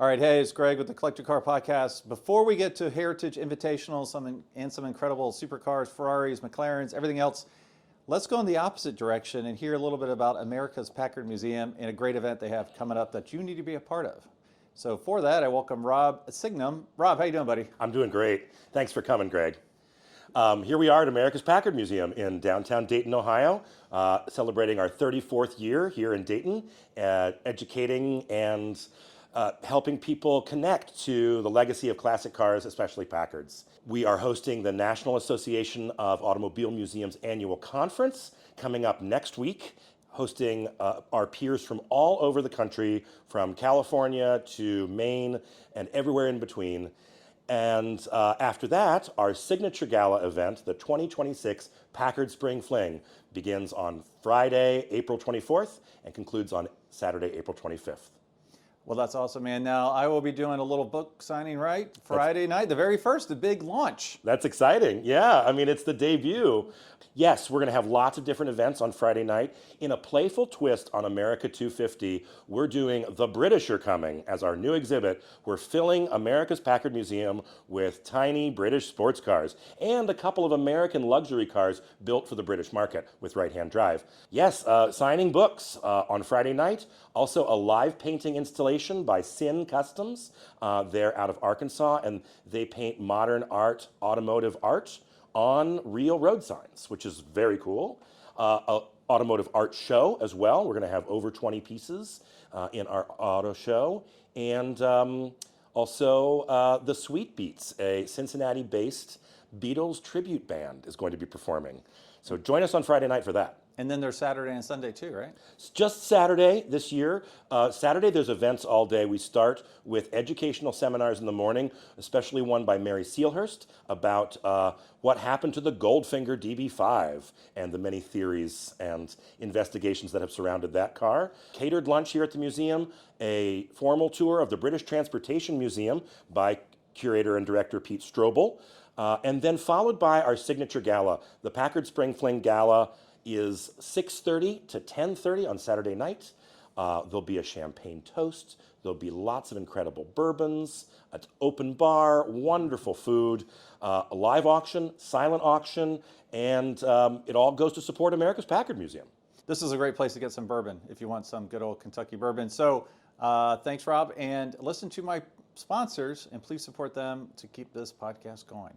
All right, hey, it's Greg with the Collector Car Podcast. Before we get to Heritage Invitational some incredible supercars, Ferraris, McLarens, everything else, let's go in the opposite direction and hear a little bit about America's Packard Museum and a great event they have coming up that you need to be a part of. So for that, I welcome Rob Signum. Rob, how you doing, buddy? I'm doing great. Thanks for coming, Greg. Here we are at America's Packard Museum in downtown Dayton, Ohio, celebrating our 34th year here in Dayton, educating and helping people connect to the legacy of classic cars, especially Packards. We are hosting the National Association of Automobile Museums annual conference coming up next week, hosting our peers from all over the country, from California to Maine and everywhere in between. And after that, our signature gala event, the 2026 Packard Spring Fling, begins on Friday, April 24th and concludes on Saturday, April 25th. Well, that's awesome, man. Now, I will be doing a little book signing, right? Friday night, the very first, the big launch. That's exciting. Yeah, I mean, it's the debut. Yes, we're going to have lots of different events on Friday night. In a playful twist on America 250, we're doing The British Are Coming as our new exhibit. We're filling America's Packard Museum with tiny British sports cars and a couple of American luxury cars built for the British market with right-hand drive. Yes, signing books on Friday night. Also, a live painting installation by Sin Customs. They're out of Arkansas, and they paint modern art, automotive art, on real road signs, which is very cool. A automotive art show as well. We're going to have over 20 pieces in our auto show. And also the Sweet Beats, a Cincinnati-based Beatles tribute band, is going to be performing. So join us on Friday night for that. And then there's Saturday and Sunday too, right? It's just Saturday this year. Saturday there's events all day. We start with educational seminars in the morning, especially one by Mary Sealhurst about what happened to the Goldfinger DB5 and the many theories and investigations that have surrounded that car. Catered lunch here at the museum, a formal tour of the British Transportation Museum by curator and director Pete Strobel, and then followed by our signature gala. The Packard Spring Fling Gala is 6:30 to 10:30 on Saturday night. There'll be a champagne toast. There'll be lots of incredible bourbons, an open bar, wonderful food, a live auction, silent auction, and it all goes to support America's Packard Museum. This is a great place to get some bourbon if you want some good old Kentucky bourbon. So thanks, Rob, and listen to my sponsors, and please support them to keep this podcast going.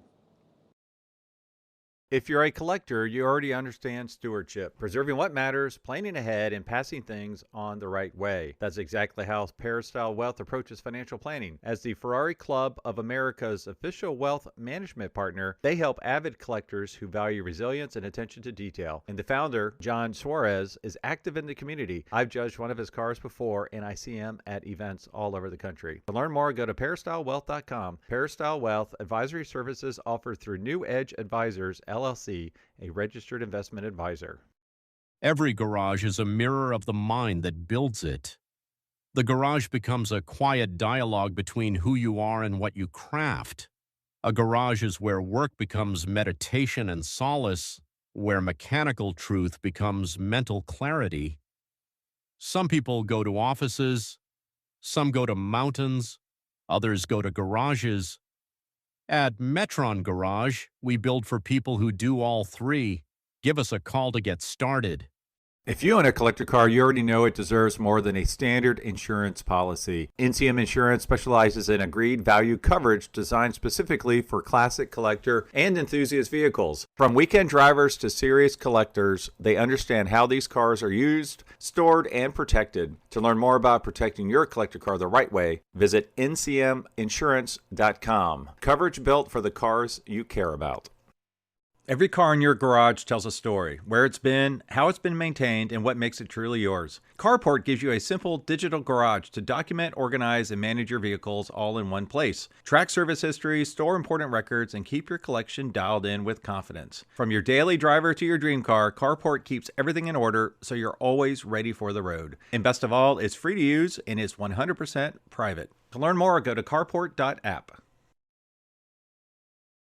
If you're a collector, you already understand stewardship, preserving what matters, planning ahead, and passing things on the right way. That's exactly how Peristyle Wealth approaches financial planning. As the Ferrari Club of America's official wealth management partner, they help avid collectors who value resilience and attention to detail. And the founder, John Suarez, is active in the community. I've judged one of his cars before, and I see him at events all over the country. To learn more, go to peristylewealth.com. Peristyle Wealth advisory services offered through New Edge Advisors, LLC, a registered investment advisor. Every garage is a mirror of the mind that builds it. The garage becomes a quiet dialogue between who you are and what you craft. A garage is where work becomes meditation and solace, where mechanical truth becomes mental clarity. Some people go to offices, some go to mountains, others go to garages. At Metron Garage, we build for people who do all three. Give us a call to get started. If you own a collector car, you already know it deserves more than a standard insurance policy. NCM Insurance specializes in agreed value coverage designed specifically for classic, collector, and enthusiast vehicles. From weekend drivers to serious collectors, they understand how these cars are used, stored, and protected. To learn more about protecting your collector car the right way, visit ncminsurance.com. Coverage built for the cars you care about. Every car in your garage tells a story, where it's been, how it's been maintained, and what makes it truly yours. Carport gives you a simple digital garage to document, organize, and manage your vehicles all in one place. Track service history, store important records, and keep your collection dialed in with confidence. From your daily driver to your dream car, Carport keeps everything in order so you're always ready for the road. And best of all, it's free to use and is 100% private. To learn more, go to carport.app.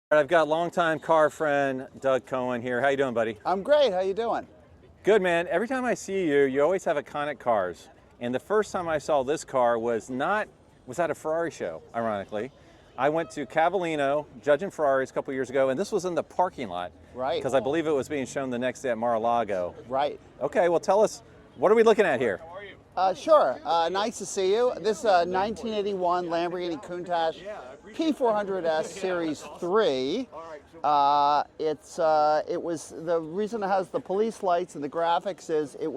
I've got longtime car friend Doug Cohen here. How you doing, buddy? I'm great. How you doing? Good, man. Every time I see you, you always have iconic cars. And the first time I saw this car was not was at a Ferrari show, ironically. I went to Cavallino, judging Ferraris a couple years ago, and this was in the parking lot. Right. Because I believe it was being shown the next day at Mar-a-Lago. Right. Okay, well tell us, what are we looking at here? Sure. Nice to see you. This 1981 Lamborghini Countach P400S Series 3. It was, the reason it has the police lights and the graphics is it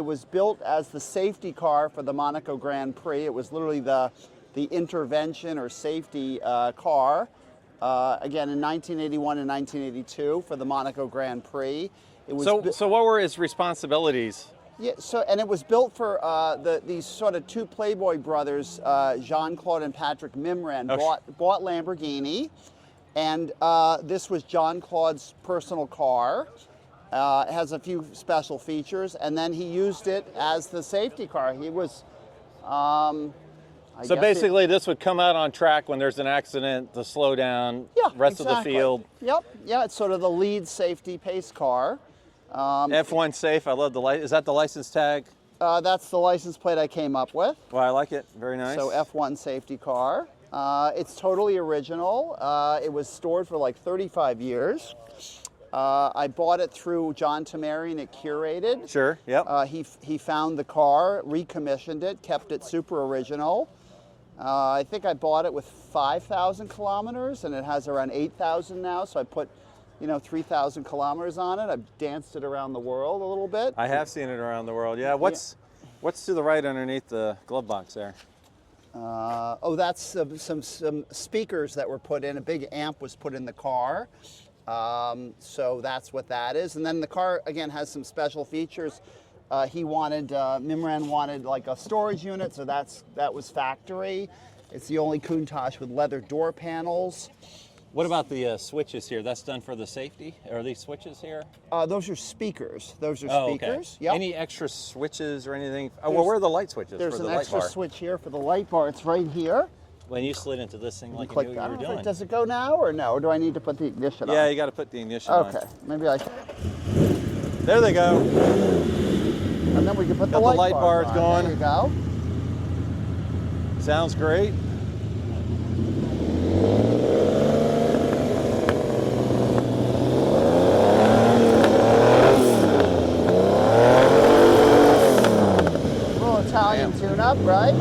was built as the safety car for the Monaco Grand Prix. It was literally the intervention or safety car. Again, in 1981 and 1982 for the Monaco Grand Prix. It was so what were his responsibilities? Yeah, and it was built for these sort of two Playboy brothers, Jean-Claude and Patrick Mimran, bought Lamborghini, and this was Jean-Claude's personal car. It has a few special features, and then he used it as the safety car. He was, so basically this would come out on track when there's an accident to slow down rest of the field. Yep, yeah, it's sort of the lead safety pace car. F1 safe, I love the light. Is that the license tag? That's the license plate I came up with. Well, I like it, very nice. So F1 safety car. It's totally original. It was stored for like 35 years. I bought it through John Tamarian at Curated. Sure, yep. He found the car, recommissioned it, kept it super original. I think I bought it with 5,000 kilometers, and it has around 8,000 now, so I put 3,000 kilometers on it. I've danced it around the world a little bit. I have seen it around the world, yeah. What's to the right underneath the glove box there? That's some speakers that were put in. A big amp was put in the car. So that's what that is. And then the car, again, has some special features. Mimran wanted like a storage unit, so that was factory. It's the only Countach with leather door panels. What about the switches here? That's done for the safety? Are these switches here? Those are speakers. Those are speakers. Okay. Yep. Any extra switches or anything? Well, where are the light switches there's for the an light extra bar? switch here for the light bar. It's right here. When you slid into this thing like you click knew what you were doing. Does it go now or no? Or do I need to put the ignition on? Yeah, you got to put the ignition on. Okay, maybe I. There they go. And then we can put Got the light bars on. going. There you go. Sounds great. Italian tune-up, right?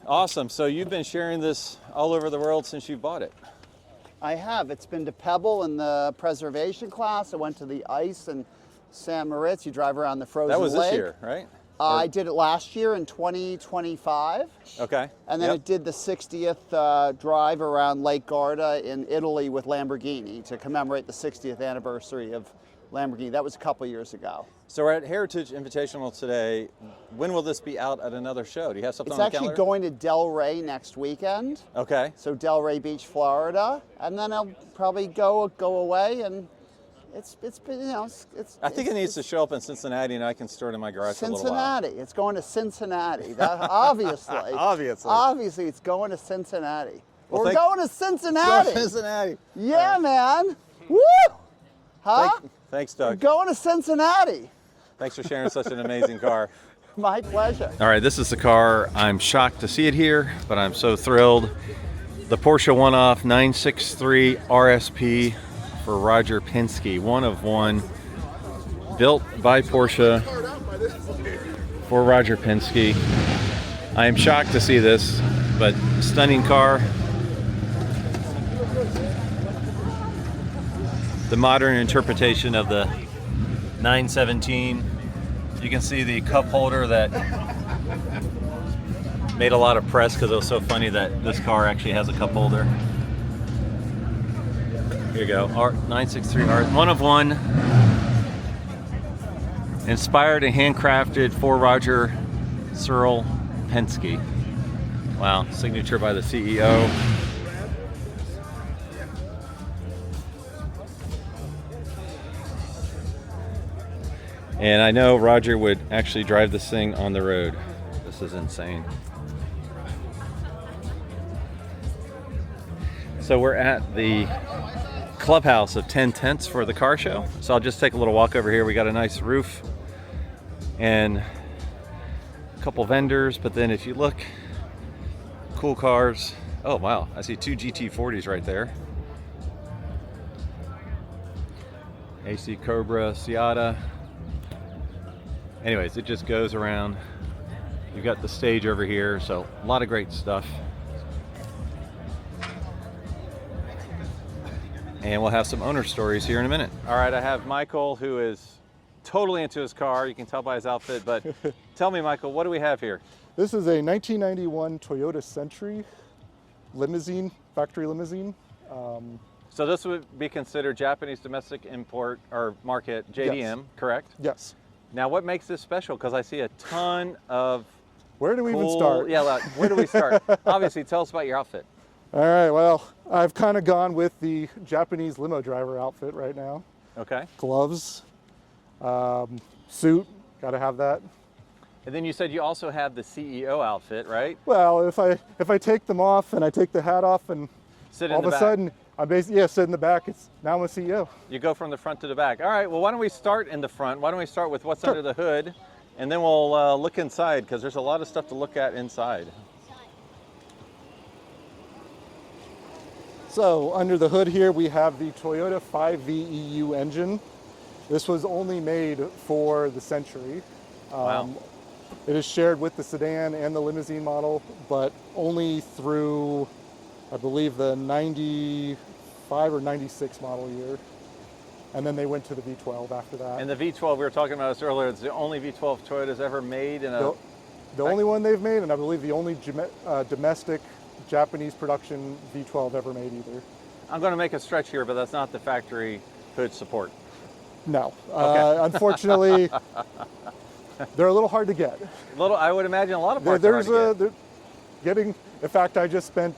Awesome. So you've been sharing this all over the world since you bought it. I have. It's been to Pebble in the preservation class. I went to the ice and San Moritz. You drive around the frozen lake. That was this year, right? I did it last year in 2025. Okay. And then it did the 60th drive around Lake Garda in Italy with Lamborghini to commemorate the 60th anniversary of Lamborghini. That was a couple years ago. So we're at Heritage Invitational today. When will this be out at another show? Do you have something on the calendar? It's actually going to Del Rey next weekend. Okay. So Del Rey Beach, Florida. And then I'll probably go away, and it's I think it needs to show up in Cincinnati, and I can store it in my garage for a little while. Cincinnati. It's going to Cincinnati. Obviously. Obviously, it's going to Cincinnati. Well, We're going to Cincinnati. Go to Cincinnati. Yeah, man. Woo! Huh? Thanks, Doug. We're going to Cincinnati. Thanks for sharing such an amazing car. My pleasure. All right, this is the car. I'm shocked to see it here, but I'm so thrilled. The Porsche one-off 963 RSP for Roger Penske, one of one, built by Porsche for Roger Penske. I am shocked to see this, but stunning car. The modern interpretation of the 917. You can see the cup holder that made a lot of press because it was so funny that this car actually has a cup holder. Here you go, 963 R, one of one. Inspired and handcrafted for Roger Cyril Penske. Wow, signature by the CEO. And I know Roger would actually drive this thing on the road. This This is insane. So we're at the clubhouse of 10 tents for the car show. So I'll just take a little walk over here. We got a nice roof and a couple vendors, but then if you look, cool cars. Oh wow, I see 2 GT40s right there. AC Cobra, Seata. Anyways, it just goes around. You've got the stage over here, so a lot of great stuff. And we'll have some owner stories here in a minute. All right, I have Michael, who is totally into his car. You can tell by his outfit, but tell me, Michael, what do we have here? This is a 1991 Toyota Century limousine, factory limousine. So this would be considered Japanese domestic import or market, JDM, Yes. correct? Yes. Now, what makes this special? Because I see a ton of Where do we even cool- start? Yeah, like, where do we start? Obviously, tell us about your outfit. All right, well, I've kind of gone with the Japanese limo driver outfit right now. Okay. Gloves, suit, gotta have that. And then you said you also have the CEO outfit, right? Well, if I take them off and I take the hat off and Sit in all the of a back. sudden, I'm basically, sit in the back, now I'm a CEO. You go from the front to the back. All right, well, why don't we start in the front? Why don't we start with what's Sure. under the hood, and then we'll look inside, because there's a lot of stuff to look at inside. So under the hood here, we have the Toyota 5VEU engine. This was only made for the Century. Wow. It is shared with the sedan and the limousine model, but only through, I believe, the 95 or 96 model year. And then they went to the V12 after that. And the V12, we were talking about this earlier, it's the only V12 Toyota's ever made in a... The only one they've made, and I believe the only domestic Japanese production V12 ever made either. I'm going to make a stretch here, but that's not the factory hood support. No. Okay. Unfortunately, they're a little hard to get. I would imagine a lot of parts are hard to get. In fact, I just spent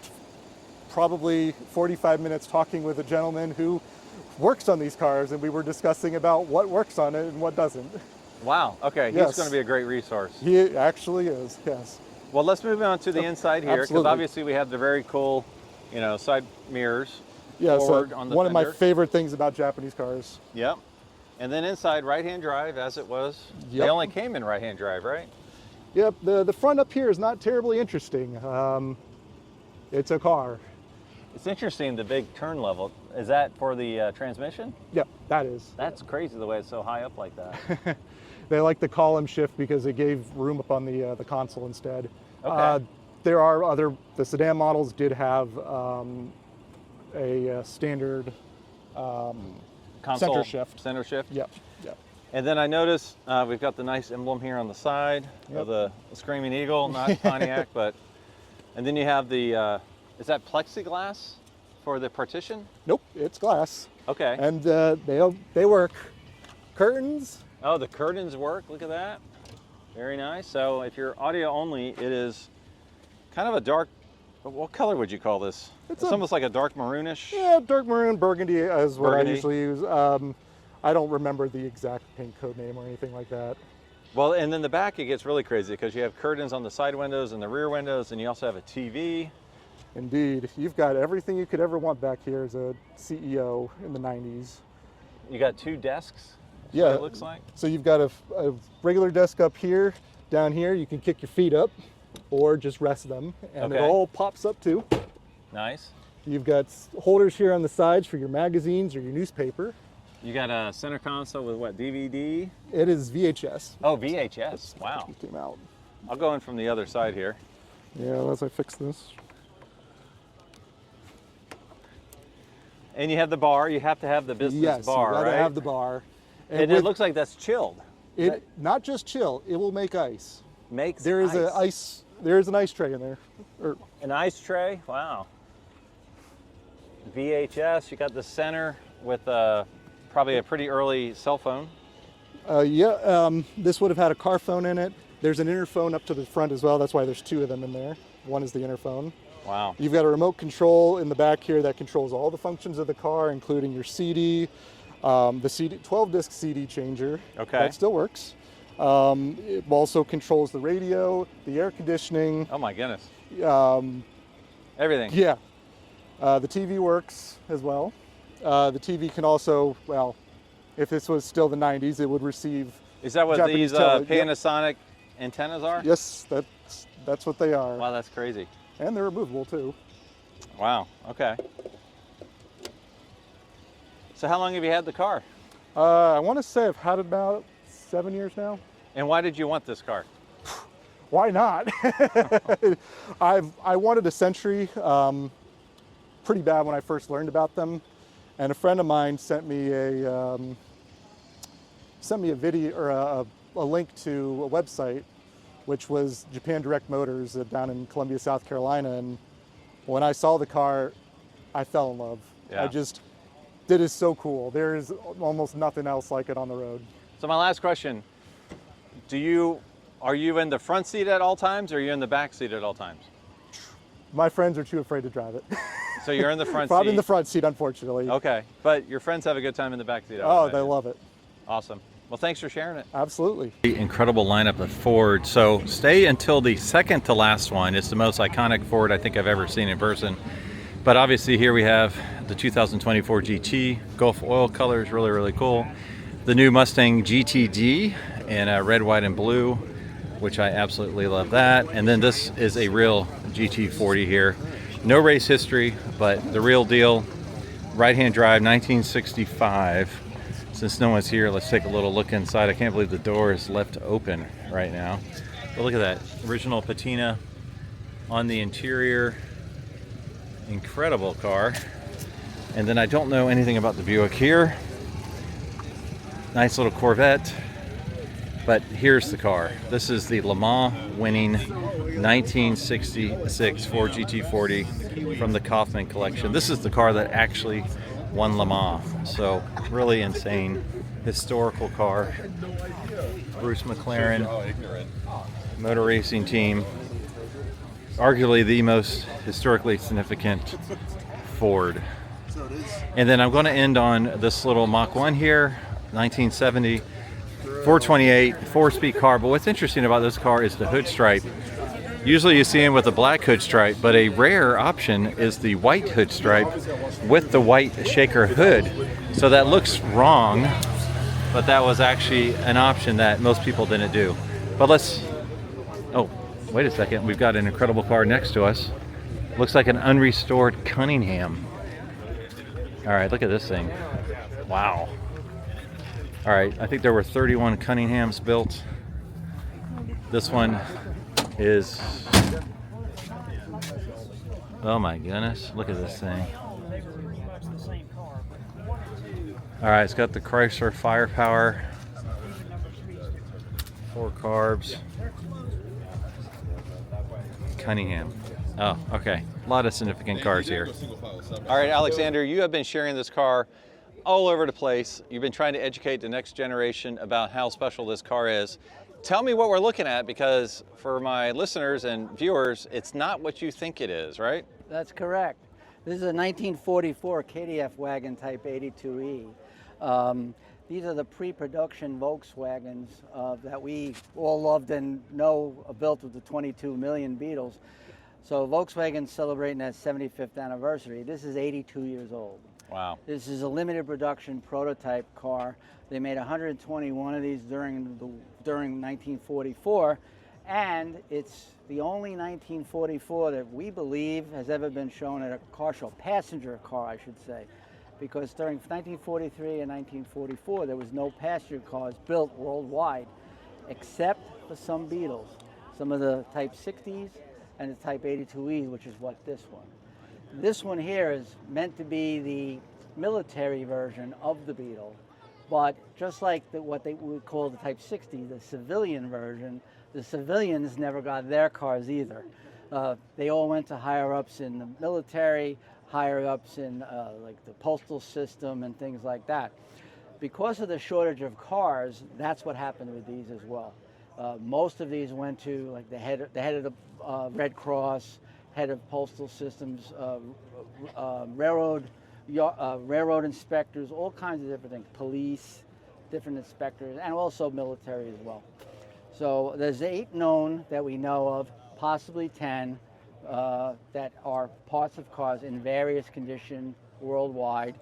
probably 45 minutes talking with a gentleman who works on these cars, and we were discussing about what works on it and what doesn't. Wow, okay, he's Yes. going to be a great resource. He actually is, yes. Well, let's move on to the inside here, because Absolutely. obviously we have the very cool, side mirrors. Yeah, so forward on the one of my fender. favorite things about Japanese cars. Yep. And then inside, right-hand drive, as it was. They Yep. only came in right-hand drive, right? Yep, the front up here is not terribly interesting. It's a car. It's interesting, the big turn level. Is that for the transmission? Yep, that is. That's crazy the way it's so high up like that. They like the column shift because it gave room up on the console instead. Okay. There are the sedan models did have a standard Console, center shift. Center shift? Yep, yep. And then I noticed we've got the nice emblem here on the side of the Screaming Eagle, not Pontiac, but, and then you have the, is that plexiglass for the partition? Nope, it's glass. Okay. And they work. Curtains. Oh, the curtains work, look at that. Very nice. So if you're audio only, it is kind of a dark, what color would you call this? It's almost like a dark maroonish. Yeah, dark maroon, burgundy is what Burgundy. I usually use. I don't remember the exact paint code name or anything like that. Well, and then the back, it gets really crazy because you have curtains on the side windows and the rear windows, and you also have a TV. Indeed, you've got everything you could ever want back here as a CEO in the 90s. You got 2 desks. Yeah, It looks like. So you've got a regular desk up here. Down here, you can kick your feet up or just rest them, and Okay. it all pops up too. Nice. You've got holders here on the sides for your magazines or your newspaper. You got a center console with what, DVD? It is VHS. Oh, VHS. Wow. It came out. I'll go in from the other side here. Yeah, as I fix this. And you have the bar. You have to have the business Yes, bar, you gotta right? have the bar. And with it looks like that's chilled. it not just chill. It will make ice. Makes There is There is an ice tray in there. An ice tray. Wow. VHS. You got the center with probably a pretty early cell phone. This would have had a car phone in it. There's an interphone up to the front as well. That's why there's 2 of them in there. One is the interphone. Wow. You've got a remote control in the back here that controls all the functions of the car, including your CD, the CD 12-disc CD changer. Okay. That still works. It also controls the radio, the air conditioning. Oh my goodness. Um, Everything. yeah, the TV works as well. The TV can also, well, if this was still the 90s, it would receive. Is that what Japanese these Panasonic antennas are? Yes, that's what they are. Wow, that's crazy. And they're removable too. Wow, okay. So how long have you had the car? I want to say I've had it about 7 years now. And why did you want this car? Why not? I wanted a Century pretty bad when I first learned about them, and a friend of mine sent me a video or a link to a website, which was Japan Direct Motors down in Columbia, South Carolina. And when I saw the car, I fell in love. Yeah. It is so cool. There is almost nothing else like it on the road. So my last question, are you in the front seat at all times, or are you in the back seat at all times? My friends are too afraid to drive it. So you're in the front Probably seat? in the front seat, unfortunately. Okay, but your friends have a good time in the back seat. Oh, they love it. Awesome. Well, thanks for sharing it. Absolutely. Incredible lineup of Ford. So stay until the second to last one. It's the most iconic Ford I think I've ever seen in person. But obviously here we have the 2024 GT, Gulf oil colors, really, really cool. The new Mustang GTD in red, white, and blue, which I absolutely love that. And then this is a real GT40 here. No race history, but the real deal. Right-hand drive, 1965. Since no one's here, let's take a little look inside. I can't believe the door is left open right now. But look at that, original patina on the interior. Incredible car. And then I don't know anything about the Buick here. Nice little Corvette. But here's the car. This is the Le Mans winning 1966 Ford GT40 from the Kaufman collection. This is the car that actually won Le Mans. So really insane historical car. Bruce McLaren Motor Racing Team. Arguably the most historically significant Ford. And then I'm going to end on this little Mach 1 here, 1970. 428, 4-speed car, but what's interesting about this car is the hood stripe. Usually you see them with a black hood stripe, but a rare option is the white hood stripe with the white shaker hood. So that looks wrong, but that was actually an option that most people didn't do. But oh, wait a second, we've got an incredible car next to us. Looks like an unrestored Cunningham. All right, look at this thing. Wow. All right, I think there were 31 Cunninghams built. This one is, oh my goodness, look at this thing. All right, it's got the Chrysler Firepower, 4 carbs, Cunningham. Oh, okay, a lot of significant cars here. All right, Alexander, you have been sharing this car all over the place. You've been trying to educate the next generation about how special this car is. Tell me what we're looking at, because for my listeners and viewers, it's not what you think it is, right? That's correct. This is a 1944 KDF wagon type 82E. These are the pre-production Volkswagens that we all loved and know are built with the 22 million Beetles. So Volkswagen's celebrating that 75th anniversary. This is 82 years old. Wow. This is a limited production prototype car. They made 121 of these during 1944, and it's the only 1944 that we believe has ever been shown at a car show, passenger car, I should say, because during 1943 and 1944 there was no passenger cars built worldwide, except for some Beetles, some of the Type 60s and the Type 82E, which is what this one. This one here is meant to be the military version of the Beetle, but just like what they would call the Type 60, the civilian version, the civilians never got their cars either. They all went to higher-ups in the military, higher-ups in like the postal system and things like that. Because of the shortage of cars, that's what happened with these as well. Most of these went to like the head of the Red Cross, head of postal systems, railroad inspectors, all kinds of different things, police, different inspectors, and also military as well. So there's 8 known that we know of, possibly 10 that are parts of cars in various condition worldwide.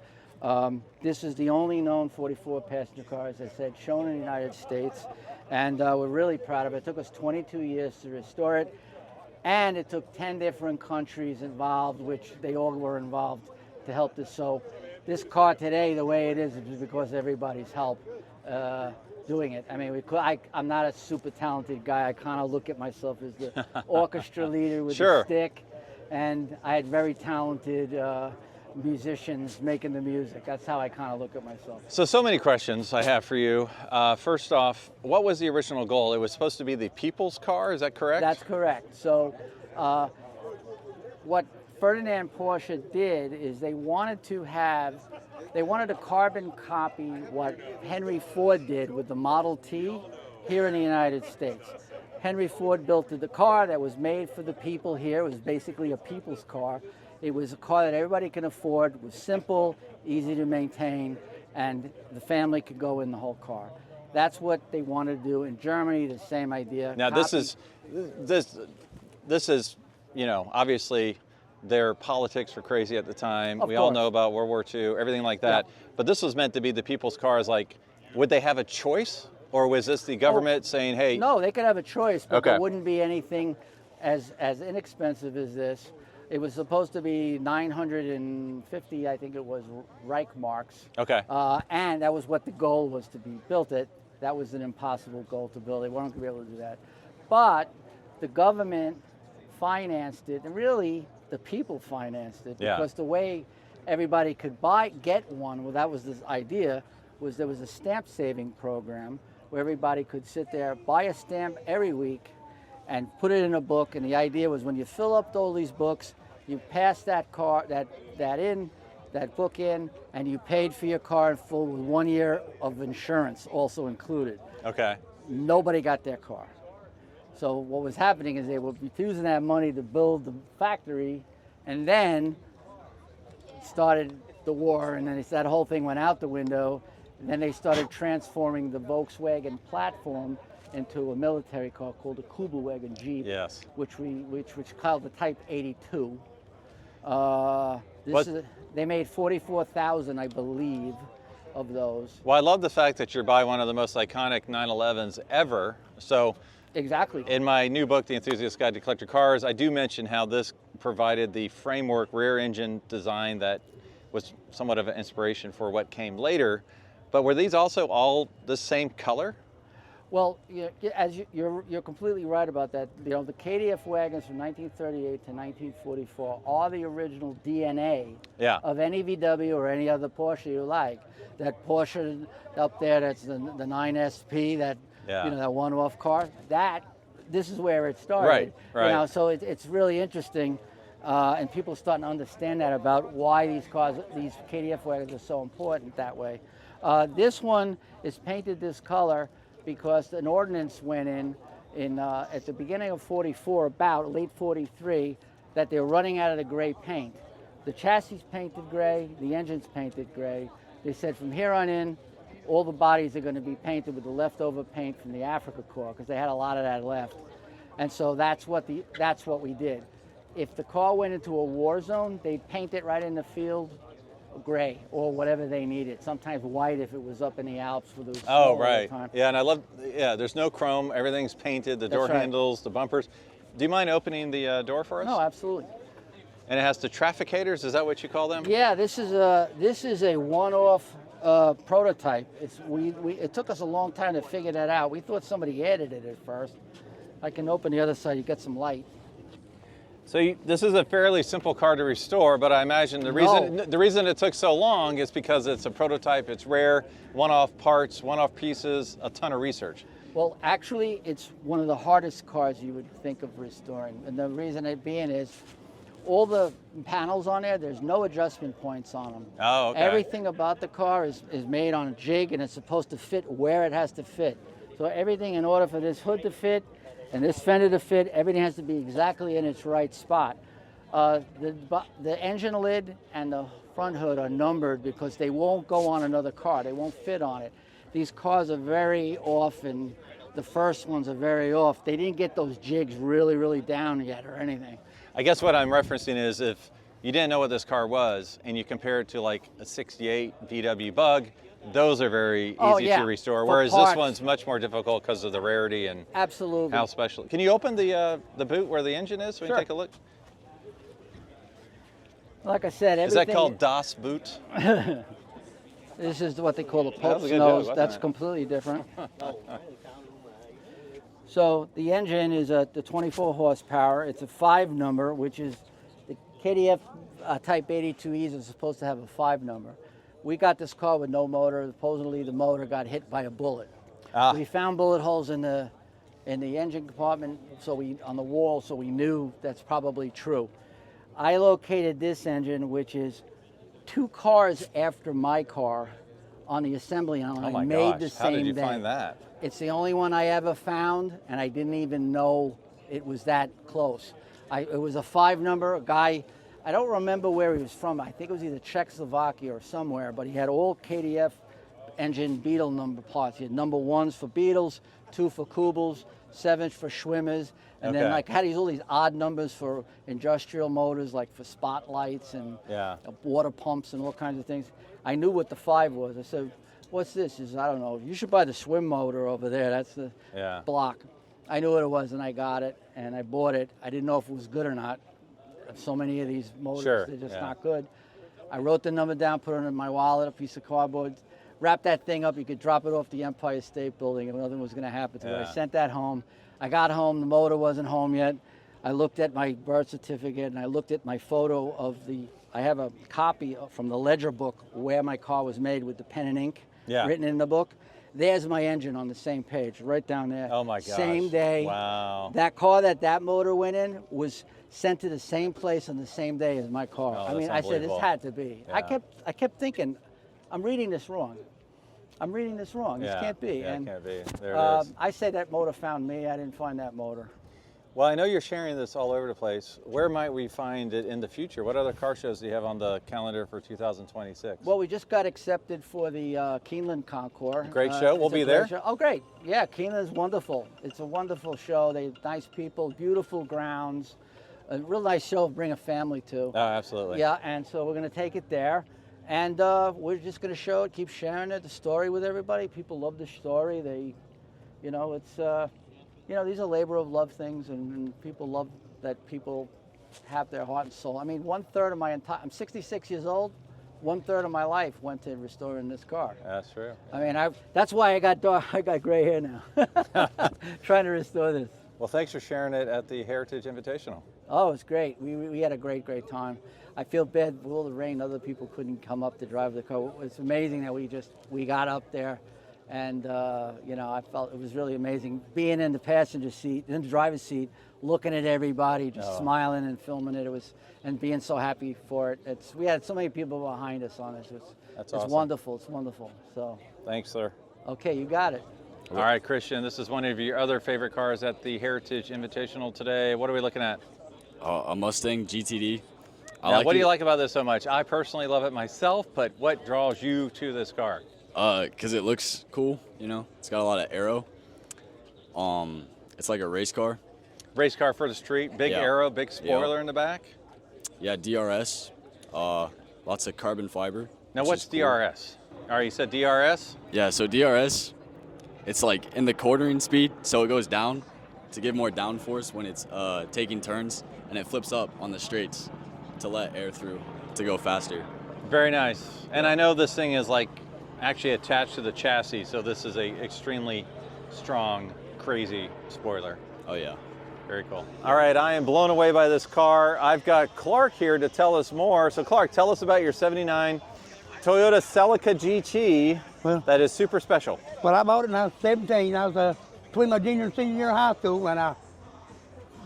This is the only known 44 passenger car, as I said, shown in the United States, and we're really proud of it. It took us 22 years to restore it, and it took 10 different countries involved, which they all were involved to help this. So this car today, the way it is because everybody's help doing it. I mean, I'm not a super talented guy. I kind of look at myself as the orchestra leader with the stick, and I had very talented musicians making the music. That's how I kind of look at myself. So many questions I have for you. First off, what was the original goal? It was supposed to be the people's car, is that correct? That's correct. So what Ferdinand Porsche did is they wanted to carbon copy what Henry Ford did with the Model T here in the United States. Henry Ford built the car that was made for the people here. It was basically a people's car. It was a car that everybody can afford, was simple, easy to maintain, and the family could go in the whole car. That's what they wanted to do in Germany, the same idea. Now this is, you know, obviously their politics were crazy at the time. We all know about World War II, everything like that. Yeah. But this was meant to be the people's cars. Like, would they have a choice? Or was this the government saying, hey? No, they could have a choice, but there wouldn't be anything as inexpensive as this. It was supposed to be 950, I think it was, Reich marks. Okay. And that was what the goal was to be built it. That was an impossible goal to build. They weren't going to be able to do that. But the government financed it, and really the people financed it, because the way everybody could get one, well, that was this idea, was there was a stamp saving program where everybody could sit there, buy a stamp every week, and put it in a book. And the idea was when you fill up all these books, you pass that book in, and you paid for your car in full with 1 year of insurance also included. Okay. Nobody got their car. So what was happening is they were using that money to build the factory, and then started the war, and then that whole thing went out the window. And then they started transforming the Volkswagen platform into a military car called the Kubelwagen Jeep, which called the Type 82. They made 44,000, I believe, of those. Well, I love the fact that you're by one of the most iconic 911s ever. So, exactly. In my new book, The Enthusiast Guide to Collector Cars, I do mention how this provided the framework rear engine design that was somewhat of an inspiration for what came later. But were these also all the same color? Well, you're completely right about that. You know, the KDF wagons from 1938 to 1944 are the original DNA of any VW or any other Porsche you like. That Porsche up there, that's the 9SP, that that one-off car. This is where it started. Right. You know, so it's really interesting, and people are starting to understand that about why these KDF wagons are so important that way. This one is painted this color because an ordinance went in at the beginning of 44, about late 43, that they were running out of the gray paint. The chassis painted gray, the engine's painted gray. They said from here on in, all the bodies are going to be painted with the leftover paint from the Africa Corps, because they had a lot of that left. And so that's what we did. If the car went into a war zone, they'd paint it right in the field gray or whatever they needed. Sometimes white if it was up in the Alps for the Oh, right. Time. Yeah, and I love, there's no chrome. Everything's painted, the door handles, the bumpers. Do you mind opening the door for us? No, absolutely. And it has the trafficators, is that what you call them? Yeah, this is a one-off prototype. It took us a long time to figure that out. We thought somebody added it at first. I can open the other side, you get some light. So this is a fairly simple car to restore, but I imagine the reason it took so long is because it's a prototype, it's rare, one-off parts, one-off pieces, a ton of research. Well, actually, it's one of the hardest cars you would think of restoring. And the reason it being is all the panels on there, there's no adjustment points on them. Oh, okay. Everything about the car is made on a jig, and it's supposed to fit where it has to fit. So everything, in order for this hood to fit and this fender to fit, everything has to be exactly in its right spot. The engine lid and the front hood are numbered because they won't go on another car. They won't fit on it. these cars are very off, and the first ones are very off. They didn't get those jigs really, really down yet or anything. I guess what I'm referencing is if you didn't know what this car was and you compare it to like a 68 VW Bug, those are very easy to restore, whereas this one's much more difficult because of the rarity and absolutely how special. Can you open the boot where the engine is so we can take a look? Like I said, is that called Das Boot? This is what they call the Pope's nose. That's completely different. So the engine is the 24 horsepower. It's a 5 number, which is the KDF Type 82Es is supposed to have a 5 number. We got this car with no motor. Supposedly the motor got hit by a bullet. We found bullet holes in the engine compartment, on the wall, so we knew that's probably true. I located this engine, which is 2 cars after my car, on the assembly line, made the same day. How did you find that? It's the only one I ever found, and I didn't even know it was that close. It was a 5 number, a guy, I don't remember where he was from. I think it was either Czechoslovakia or somewhere, but he had all KDF engine Beetle number parts. He had number 1s for Beetles, 2 for Kubels, 7 for Schwimmers, and then like had all these odd numbers for industrial motors, like for spotlights and water pumps and all kinds of things. I knew what the 5 was. I said, what's this? He said, I don't know. You should buy the Swim motor over there. That's the block. I knew what it was, and I got it, and I bought it. I didn't know if it was good or not. So many of these motors, they're just not good. I wrote the number down, put it in my wallet, a piece of cardboard, wrap that thing up. You could drop it off the Empire State Building, and nothing was going to happen to it. I sent that home. I got home. The motor wasn't home yet. I looked at my birth certificate, and I looked at my photo of I have a copy from the ledger book where my car was made with the pen and ink written in the book. There's my engine on the same page, right down there. Oh my gosh. Same day. Wow. That car that motor went in was sent to the same place on the same day as my car. Oh, I mean, I said this had to be. Yeah. I kept thinking, I'm reading this wrong. This can't be. Yeah, and it can't be. There it is. I say that motor found me. I didn't find that motor. Well, I know you're sharing this all over the place. Where might we find it in the future? What other car shows do you have on the calendar for 2026? Well, we just got accepted for the Keeneland Concours. Great show. We'll be there. Oh, great. Yeah, Keeneland's wonderful. It's a wonderful show. They nice people, beautiful grounds. A real nice show to bring a family to. Oh, absolutely. Yeah, and so we're going to take it there. And we're just going to show it, keep sharing it, the story with everybody. People love the story. They, it's... these are labor of love things, and people love that people have their heart and soul. I mean, 1/3 of my I'm 66 years old. 1/3 of my life went to restoring this car. That's true. I mean, that's why I got gray hair now, trying to restore this. Well, thanks for sharing it at the Heritage Invitational. Oh, it's great. We had a great time. I feel bad with all the rain. Other people couldn't come up to drive the car. It's amazing that we got up there. And, I felt it was really amazing being in the passenger seat, in the driver's seat, looking at everybody, just smiling and filming it. And being so happy for it. We had so many people behind us on this. It's awesome. wonderful. It's wonderful. So. Thanks, sir. Okay, you got it. All right, Christian, this is one of your other favorite cars at the Heritage Invitational today. What are we looking at? A Mustang GTD. What do you like about this so much? I personally love it myself, but what draws you to this car? Because it looks cool, It's got a lot of aero. It's like a race car. Race car for the street, big aero, big spoiler in the back. Yeah, DRS. Lots of carbon fiber. Now, what's DRS? All right, you said DRS? Yeah, so DRS, it's like in the quartering speed, so it goes down to give more downforce when it's taking turns, and it flips up on the straights to let air through to go faster. Very nice. And I know this thing is actually attached to the chassis, so this is a extremely strong, crazy spoiler. Oh yeah. Very cool. All right, I am blown away by this car. I've got Clark here to tell us more. So Clark, tell us about your 79 Toyota Celica GT that is super special. Well, I bought it when I was 17. I was between my junior and senior year of high school, and I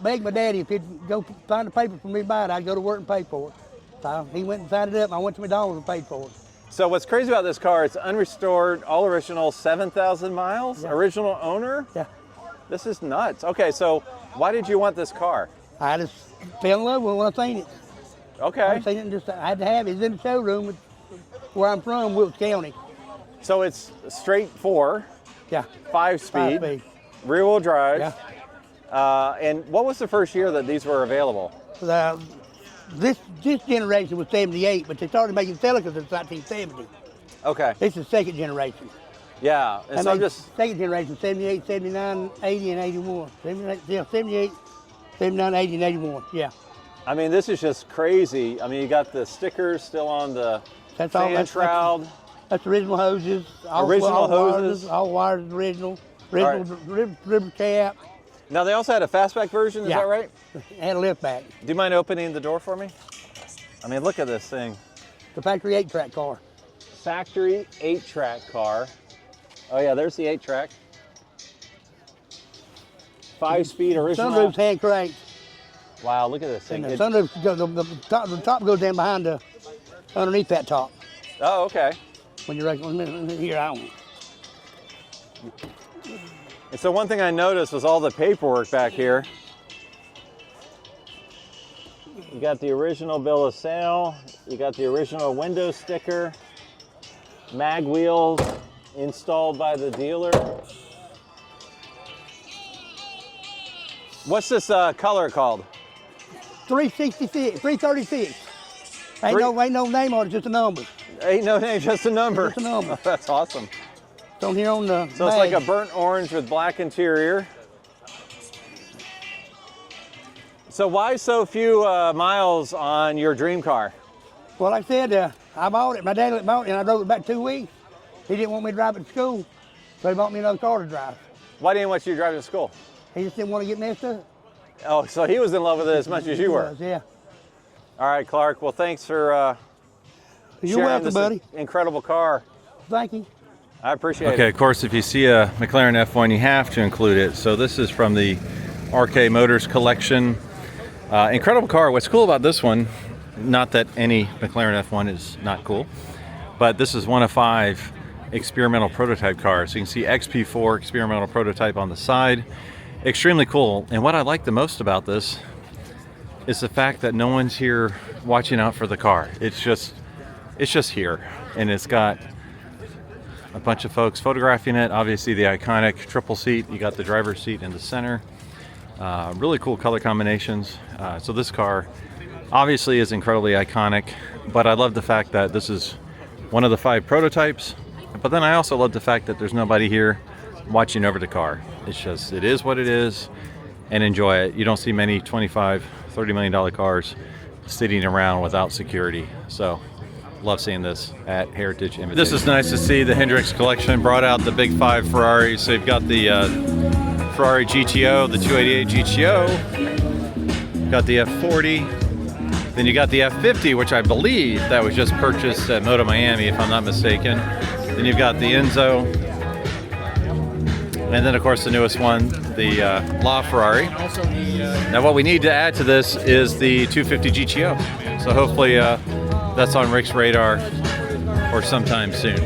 begged my daddy if he'd go find the paper for me to buy it, I'd go to work and pay for it. So he went and signed it up, and I went to McDonald's and paid for it. So what's crazy about this car, it's unrestored, all original, 7,000 miles, original owner? Yeah. This is nuts. Okay, so why did you want this car? I just fell in love with it when I seen it. Okay. I seen it and I had to have it. It's in the showroom where I'm from, Wilkes County. So it's straight 4, Yeah. 5-speed, 5-speed. rear-wheel drive. Yeah. And what was the first year that these were available? This generation was 78, but they started making Celicas in 1970. Okay. This is second generation. Yeah. And so I'm just second generation, 78, 79, 80, and 81. 78, 79, 80, and 81. Yeah. I mean, this is just crazy. I mean, you got the stickers still on the fan shroud. That's original hoses. Original hoses. All wires original. River cap. Now, they also had a fastback version, is that right? And a lift back. Do you mind opening the door for me? I mean, look at this thing. The factory 8-track car. Factory 8-track car. Oh yeah, there's the 8-track. 5-speed original. Sunroof's hand cranked. Wow, look at this thing. And the sunroof, the top goes down behind underneath that top. Oh, okay. When you're here, I don't. And so one thing I noticed was all the paperwork back here. You got the original bill of sale. You got the original window sticker. Mag wheels installed by the dealer. What's this color called? 366, 336. Ain't no name on it, just a number. Ain't no name, just a number. Just a number. That's awesome. It's on here on the So it's like a burnt orange with black interior. So why so few miles on your dream car? Well, like I said, I bought it. My dad bought it, and I drove it back 2 weeks. He didn't want me to drive it to school, so he bought me another car to drive. Why didn't he want you to drive it to school? He just didn't want to get messed up. Oh, so he was in love with it as much as you were? Yeah. All right, Clark. Well, thanks for You're welcome, this buddy. Incredible car. Thank you. I appreciate it. Okay, of course, if you see a McLaren F1, you have to include it. So this is from the RK Motors collection. Incredible car. What's cool about this one, not that any McLaren F1 is not cool, but this is one of 5 experimental prototype cars. So you can see XP4 experimental prototype on the side. Extremely cool. And what I like the most about this is the fact that no one's here watching out for the car. It's just here, and it's got a bunch of folks photographing it. Obviously the iconic triple seat. You got the driver's seat in the center. Really cool color combinations. So this car obviously is incredibly iconic, but I love the fact that this is one of the 5 prototypes. But then I also love the fact that there's nobody here watching over the car. It's just, it is what it is, and enjoy it. You don't see many $25, $30 million cars sitting around without security. So love seeing this at Heritage Invitational. This is nice to see. The Hendrix collection brought out the big 5 Ferraris. So you've got the Ferrari GTO, the 288 GTO, got the F40, then you got the F50, which I believe that was just purchased at Moto Miami, if I'm not mistaken. Then you've got the Enzo, and then of course the newest one, the LaFerrari. Now what we need to add to this is the 250 GTO. So hopefully that's on Rick's radar or sometime soon.